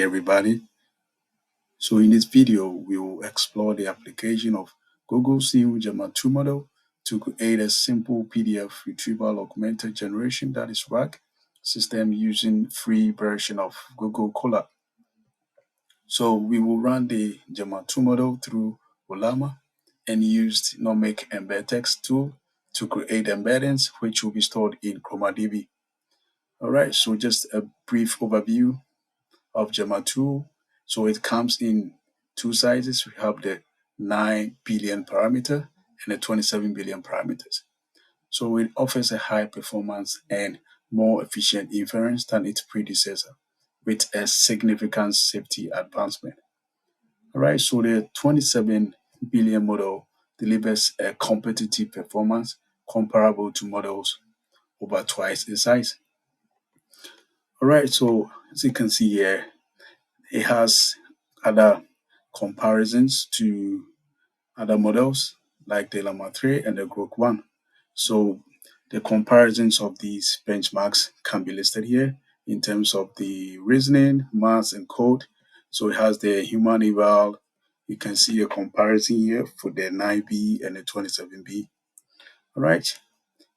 everybody. So in this video, we will explore the application of Google's new Gemma 2 model to create a simple PDF retrieval-augmented generation, that is RAG, system using free version of Google Colab. So we will run the Gemma 2 model through Ollama and used Nomic Embed text tool to create embeddings which will be stored in ChromaDB. Alright, so just a brief overview of Gemma 2. So it comes in two sizes. We have the 9 billion parameter and the 27 billion parameters. So it offers a high performance and more efficient inference than its predecessor with a significant safety advancement. Alright, so the 27 billion model delivers a competitive performance comparable to models over twice in size. Alright, so as you can see here, it has other comparisons to other models like the Llama 3 and the Grok 1. So the comparisons of these benchmarks can be listed here in terms of the reasoning, maths, and code. So it has the human eval. You can see a comparison here for the 9B and the 27B. All right,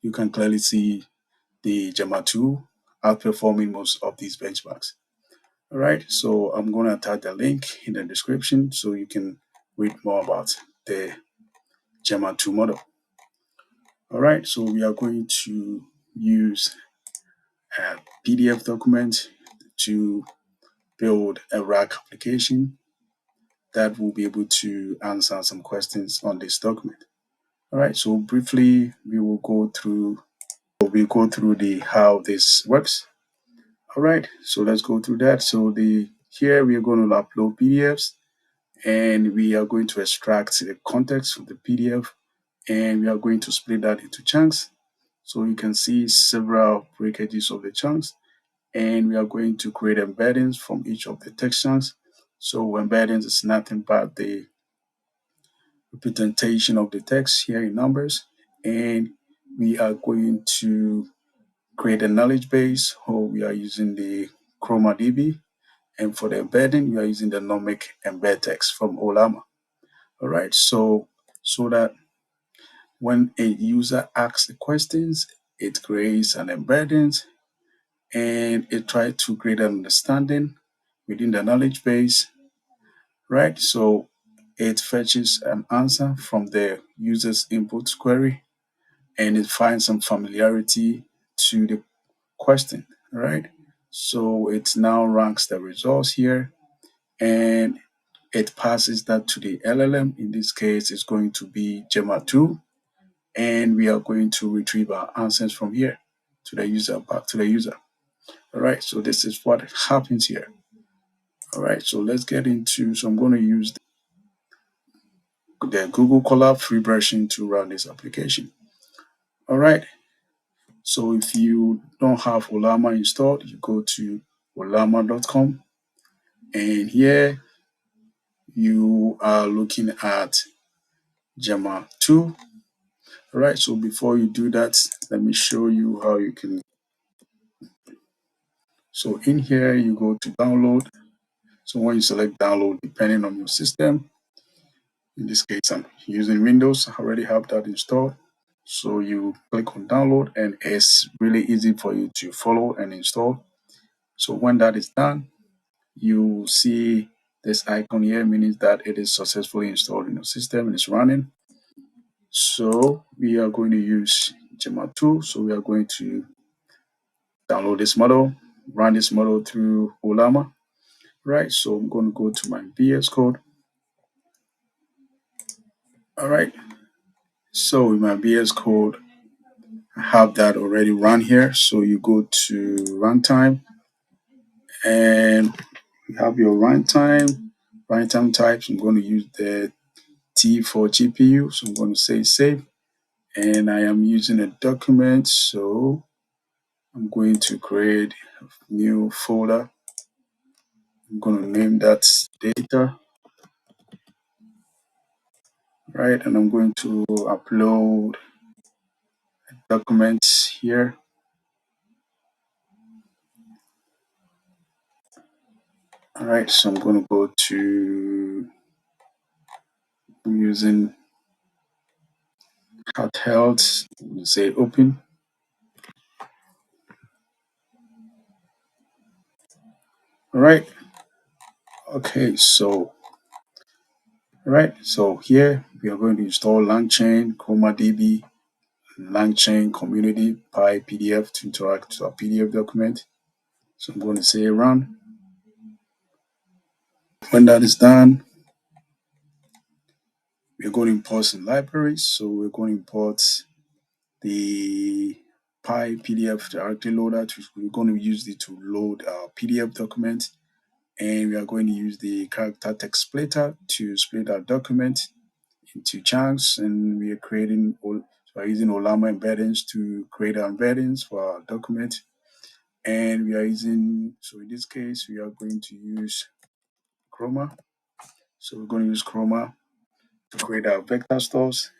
you can clearly see the Gemma 2 outperforming most of these benchmarks. All right, so I'm going to attach the link in the description so you can read more about the Gemma 2 model. All right, so we are going to use a PDF document to build a RAG application that will be able to answer some questions on this document. All right, so briefly we will go through the how this works. All right, so let's go through that. So here we are going to upload PDFs and we are going to extract the context of the PDF and we are going to split that into chunks. So you can see several breakages of the chunks and we are going to create embeddings from each of the text chunks. So embeddings is nothing but the representation of the text here in numbers, and we are going to create a knowledge base, or we are using the ChromaDB, and for the embedding, we are using the Nomic Embed text from Ollama. All right, so that when a user asks the questions, it creates an embedding and it tries to create an understanding within the knowledge base, right? So it fetches an answer from the user's input query and it finds some familiarity to the question, right? So it now ranks the results here and it passes that to the LLM. In this case, it's going to be Gemma 2, and we are going to retrieve our answers from here to the user, back to the user. All right, so this is what happens here. All right, so let's get into, so I'm going to use the Google Colab free version to run this application. All right, so if you don't have Ollama installed, you go to ollama.com and here you are looking at Gemma 2. All right, so before you do that, let me show you how you can. So in here, you go to download. So when you select download, depending on your system, in this case, I'm using Windows. I already have that installed. So you click on download and it's really easy for you to follow and install. So when that is done, you see this icon here, meaning that it is successfully installed in your system and it's running. So we are going to use Gemma 2. So we are going to download this model, run this model through Ollama. Right, so I'm going to go to my VS Code. All right, so in my VS Code, I have that already run here. So you go to runtime and you have your runtime types. I'm going to use the T for GPU. So I'm going to say save and I am using a document. So I'm going to create a new folder. I'm going to name that data. Right, and I'm going to upload documents here. All right, so I'm going to go to using handheld, say open. All right, okay, so here we are going to install LangChain, ChromaDB, LangChain Community Pi PDF to interact with our PDF document. So I'm going to say run. When that is done, we're going to import some libraries. So we're going to import the Pi PDF directly loader. We're going to use it to load our PDF document. And we are going to use the character text splitter to split our document into chunks. And we are creating, so we're using Ollama embeddings to create our embeddings for our document. And we are using, so in this case, we are going to use Chroma. So we're going to use Chroma to create our vector stores.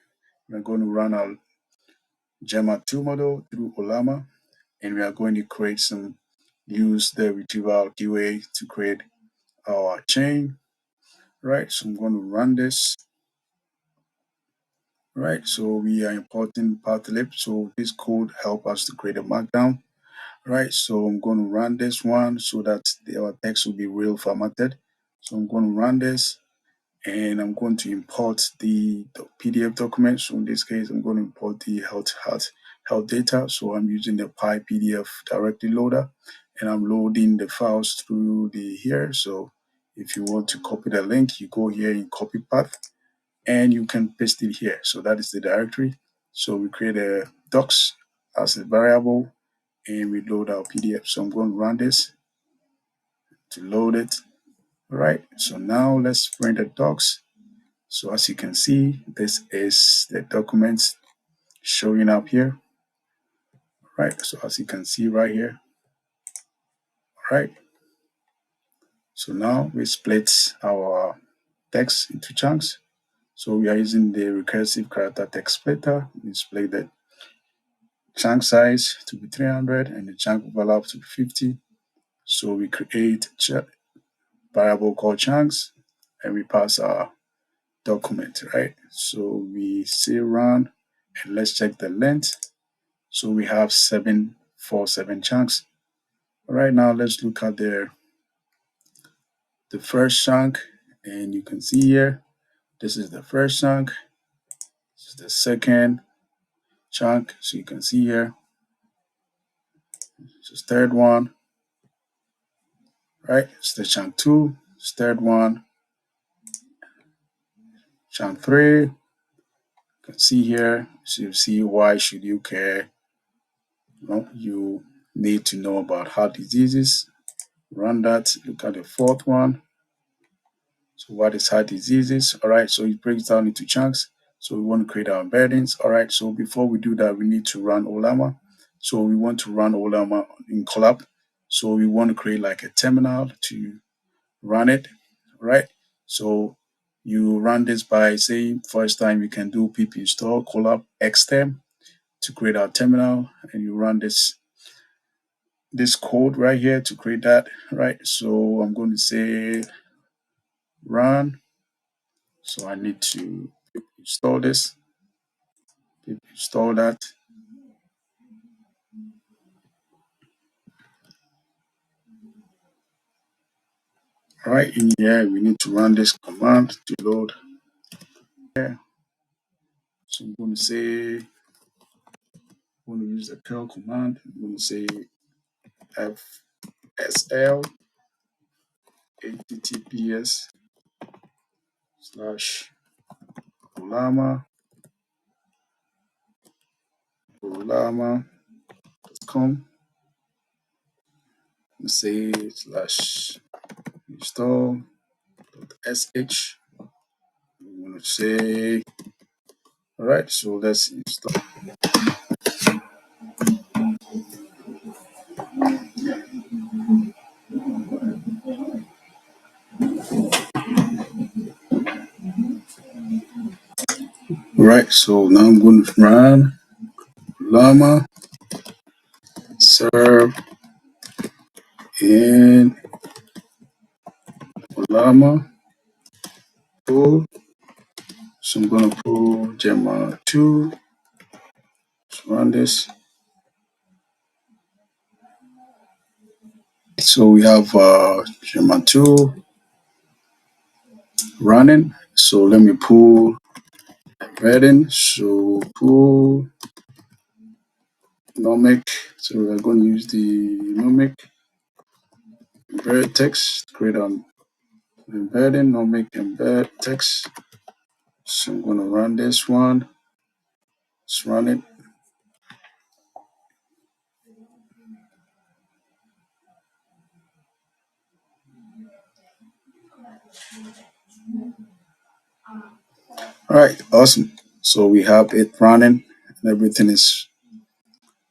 We're going to run our Gemma 2 model through Ollama, and we are going to use the retrieval QA to create our chain. Right, so I'm going to run this. Right, so we are importing pathlib. So this code help us to create a markdown. Right, so I'm going to run this one so that our text will be real formatted. So I'm going to run this. And I'm going to import the PDF document. So in this case, I'm going to import the health data. So I'm using the Pi PDF directly loader, and I'm loading the files through here. So if you want to copy the link, you go here in copy path, and you can paste it here. So that is the directory. So we create a docs as a variable, and we load our PDF. So I'm going to run this to load it. All right. So now let's print the docs. So as you can see, this is the document showing up here, right? So as you can see right here, right? So now we split our text into chunks. So we are using the recursive character text splitter. We split the chunk size to be 300 and the chunk overlap to be 50. So we create variable called chunks and we pass our document, right? So we say run and let's check the length. So we have 747 chunks. Right now, let's look at the first chunk, and you can see here, this is the first chunk, this is the second chunk, so you can see here, this is third one, right? It's the chunk 2, it's third one, chunk 3, you can see here, so you see why should you care, you need to know about heart diseases, run that, look at the fourth one. So what is heart diseases? All right, so it breaks down into chunks. So we want to create our embeddings. All right, so before we do that, we need to run Ollama. So we want to run Ollama in Colab. So we want to create like a terminal to run it. All right, so you run this by saying first time you can do pip install Colab xterm to create our terminal, and you run this code right here to create that. Right, so I'm going to say run. So I need to install this, install that. All right, in here, we need to run this command to load here. So I'm going to say, I'm going to use the curl command. I'm going to say fsl https slash ollama.com. Say slash install.sh. I'm going to say, all right, so let's install. All right, so now I'm going to run llama serve in Ollama pull. So I'm gonna pull Gemma 2. Let's run this. So we have Gemma 2 running. So let me pull embedding. So pull Nomic. So we're going to use the Nomic Embed text. Create an embedding Nomic Embed text. So I'm going to run this one. Let's run it. All right, awesome. So we have it running and everything is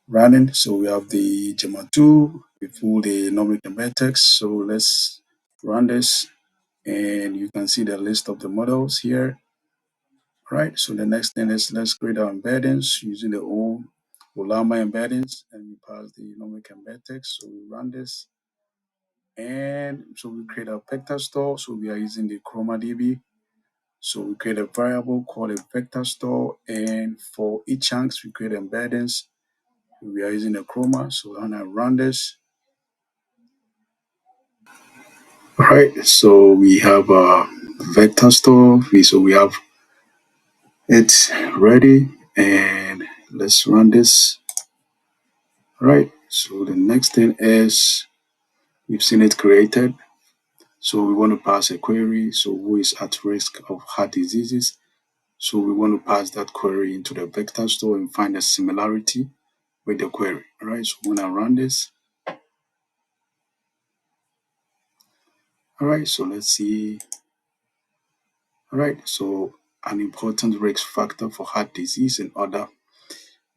running. So we have the Gemma 2, we pull the Nomic Embed text. So let's run this and you can see the list of the models here. All right, so the next thing is let's create our embeddings using the old Ollama embeddings and we pass the Nomic Embed text. So we run this and so we create a vector store. So we are using the ChromaDB. So we create a variable called a vector store, and for each chunks we create embeddings. We are using a chroma. So when I run this, all right. So we have a vector store. So we have it ready, and let's run this. All right. So the next thing is we've seen it created. So we want to pass a query. So who is at risk of heart diseases? So we want to pass that query into the vector store and find a similarity with the query. All right, so when I run this, all right, so let's see. All right, so an important risk factor for heart disease and other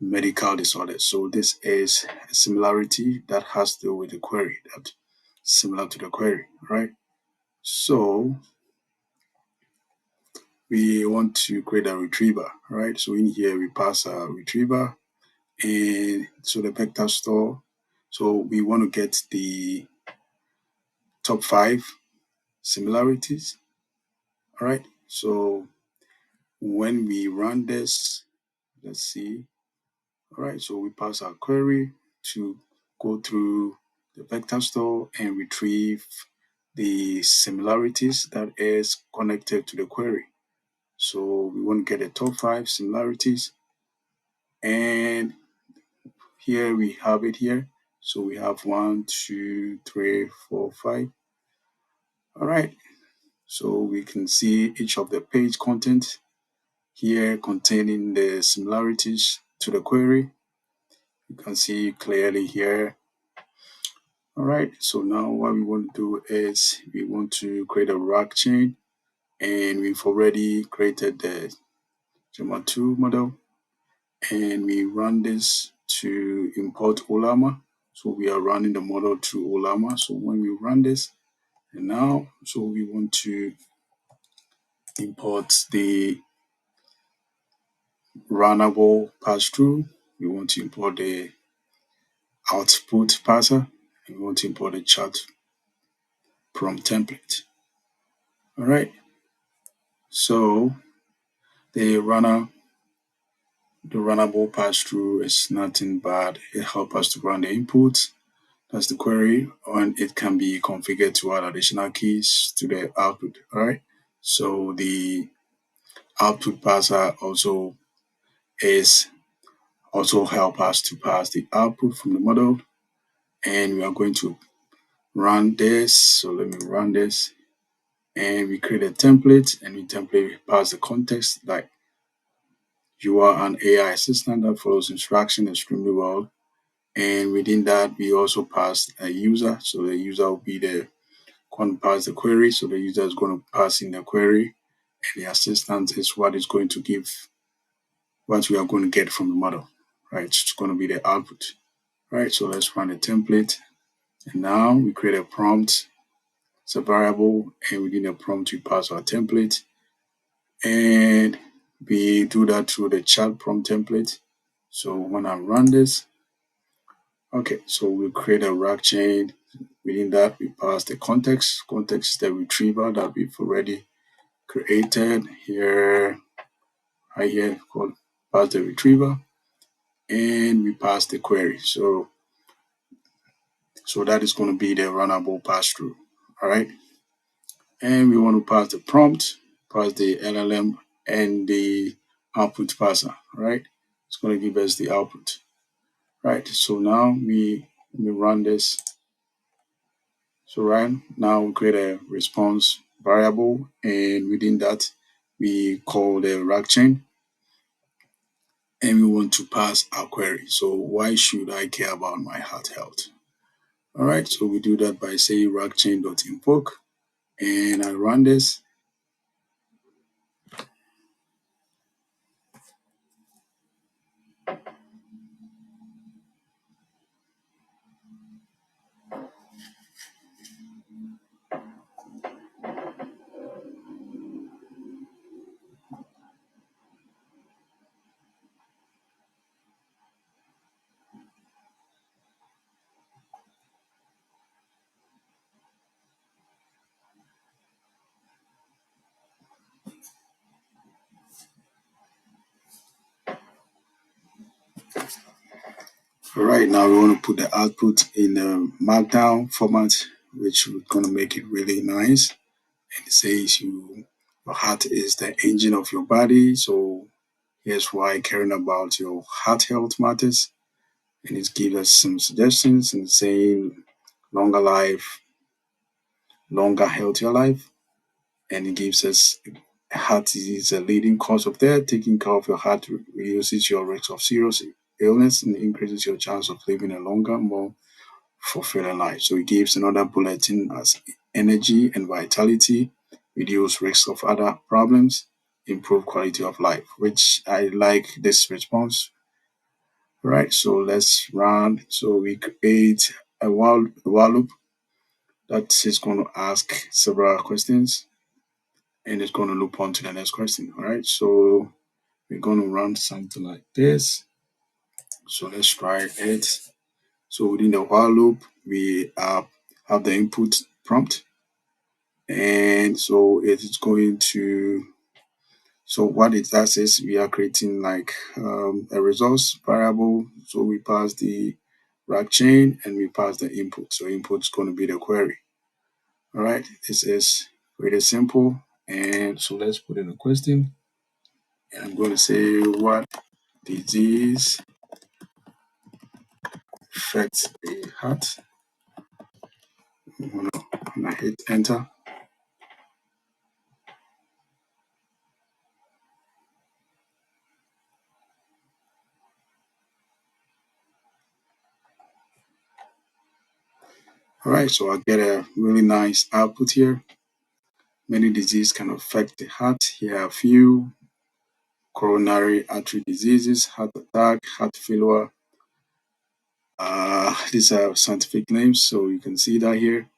medical disorders. So this is a similarity that has to do with the query, that similar to the query, right? So we want to create a retriever, right? So in here we pass a retriever and so the vector store. So we want to get the top 5 similarities. All right. So when we run this, let's see. All right. So we pass our query to go through the vector store and retrieve the similarities that is connected to the query. So we want to get the top 5 similarities. And here we have it here. So we have 1, 2, 3, 4, 5. All right. So we can see each of the page content here containing the similarities to the query. You can see clearly here. All right, so now what we want to do is we want to create a RAG chain, and we've already created the Gemma 2 model, and we run this to import Ollama. So we are running the model through Ollama. So when we run this, and now, so we want to import the runnable pass-through. We want to import the output parser, and we want to import the chat prompt template. All right. So the runnable pass-through is nothing but it helps us to run the input. That's the query, and it can be configured to add additional keys to the output. All right. So the output parser also help us to pass the output from the model, and we are going to run this. So let me run this. And we create a template, and we pass the context like you are an AI assistant that follows instruction extremely well. And within that, we also pass a user. So the user will be the one who pass the query. So the user is going to pass in the query, and the assistant is what is going to give what we are going to get from the model. Right? It's going to be the output. Right? So let's run a template. And now we create a prompt. It's a variable, and within the prompt, we pass our template. And we do that through the chat prompt template. So when I run this, okay, so we'll create a RAG chain, Within that, we pass the context. Context is the retriever that we've already created here. Right here, called pass the retriever, and we pass the query. So that is going to be the runnable pass through. All right. And we want to pass the prompt, pass the LLM, and the output parser. Right. It's going to give us the output. Right. So now we run this. So right now we create a response variable, and within that we call the RAG chain, and we want to pass our query. So why should I care about my heart health? All right, so we do that by saying ragchain.invoke, and I run this. All right, now we want to put the output in a markdown format, which we're going to make it really nice. And it says your heart is the engine of your body. So here's why caring about your heart health matters. And it gives us some suggestions and saying longer life, longer, healthier life. And it gives us heart disease a leading cause of death. Taking care of your heart reduces your risk of serious illness and increases your chance of living a longer, more fulfilling life. So it gives another bulletin as energy and vitality, reduce risk of other problems, improve quality of life, which I like this response. Right, so let's run. So we create a while loop that is going to ask several questions, and it's going to loop on to the next question. All right, so we're going to run something like this. So let's try it. So within the while loop, we have the input prompt, and so it is going to. So what it does is we are creating like a resource variable. So we pass the RAG chain and we pass the input. So input is going to be the query. All right, this is pretty simple. And so let's put in a question. And I'm going to say what disease affects the heart. I'm gonna hit enter. All right, so I get a really nice output here. Many diseases can affect the heart. Here are a few: coronary artery diseases, heart attack, heart failure. These are scientific names, so you can see that here.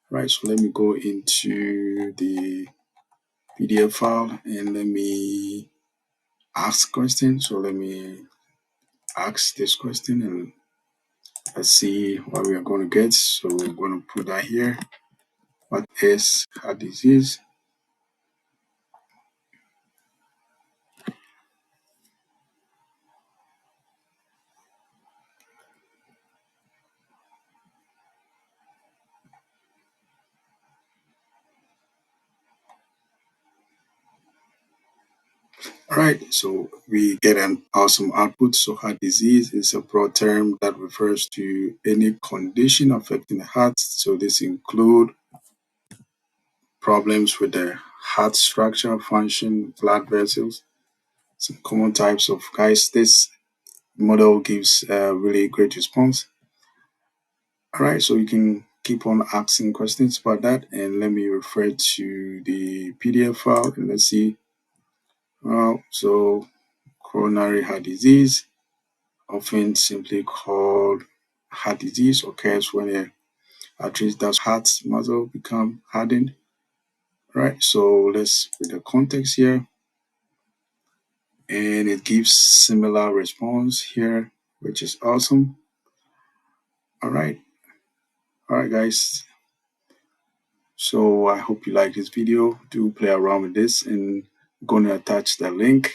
Right, so let me go into the PDF file and let me ask questions. So let me ask this question and let's see what we are going to get. So we're going to put that here. What is heart disease? All right, so we get an awesome output. So heart disease is a broad term that refers to any condition affecting the heart. So this include problems with the heart structure, function, blood vessels. Some common types of guys. This model gives a really great response. All right, so you can keep on asking questions about that, and let me refer to the PDF file and let's see. Well, so coronary heart disease, often simply called heart disease, occurs when a artery that heart muscle become hardened. Right, so let's put the context here, and it gives similar response here, which is awesome. All right, Alright guys, so I hope you like this video. Do play around with this, and I'm going to attach the link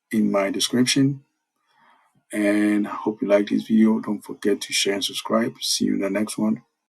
in my description. And I hope you like this video. Don't forget to share and subscribe. See you in the next one.